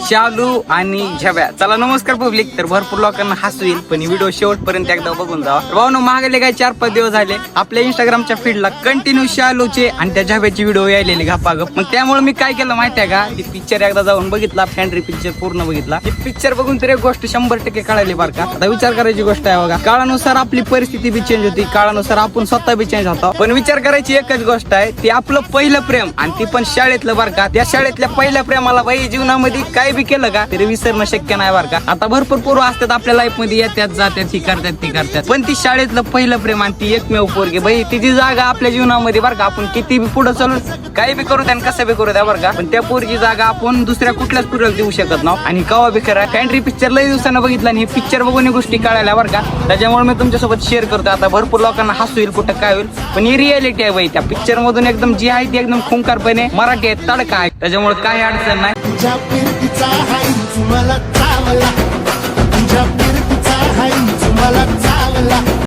शालू आणि झब्या. चला नमस्कार पब्लिक. तर भरपूर लोकांना हसू येईल पण व्हिडिओ शेवटपर्यंत एकदा बघून जावा. भाऊनो मागले काय 4-5 दिवस झाले आपल्या इंस्टाग्रामच्या फीडला कंटिन्यू शालूचे आणि त्या झब्याची व्हिडिओ यायलेली गप्पागप. मग त्यामुळे मी काय केलं माहिती आहे का, ती पिक्चर एकदा जाऊन बघितला, फॅन्ड्री पिक्चर पूर्ण बघितला. ती पिक्चर बघून तर एक गोष्ट 100% कळाली बरं का. आता विचार करायची गोष्ट आहे बघा, काळानुसार आपली परिस्थिती बी चेंज होती, काळानुसार आपण स्वतः बी चेंज होतो. पण विचार करायची एकच गोष्ट आहे, ती आपलं पहिलं प्रेम आणि ती पण शाळेतलं बरं का. त्या शाळेतल्या पहिल्या प्रेमाला बाई जीवनामध्ये काय बी केलं का तरी विसरणं शक्य नाही बरं का. आता भरपूर पोरं असतात आपल्या लाईफ मध्ये, येतात जातात, ती करतात, पण ती शाळेतलं पहिलं प्रेम आणि ती एकमेव पोरगी बाई, तिची जागा आपल्या जीवनामध्ये बरं का. आपण किती बी पुढे चालून काही बी करू द्या आणि कसं बी करू द्या बरं का, पण त्या पोरगी जागा आपण दुसऱ्या कुठल्याच पोरीला देऊ शकत नाही. आणि कवा बी करा फॅन्ड्री पिक्चर लई दिवसानं बघितला आणि हे पिक्चर बघून गोष्टी कळायला बरं का. त्याच्यामुळे मी तुमच्यासोबत शेअर करतो. आता भरपूर लोकांना हसू येईल, कुठं काय होईल, पण ही रियालिटी आहे बाई. त्या पिक्चर मधून एकदम जी आहे ती एकदम खुंकारपणे मराठी आहे, तडका आहे, त्याच्यामुळे काही अडचण नाही. तुझ्या फिरतीचा हाय तुम्हाला चावला, तुझ्या फिरतीचा हाय तुम्हाला चावला.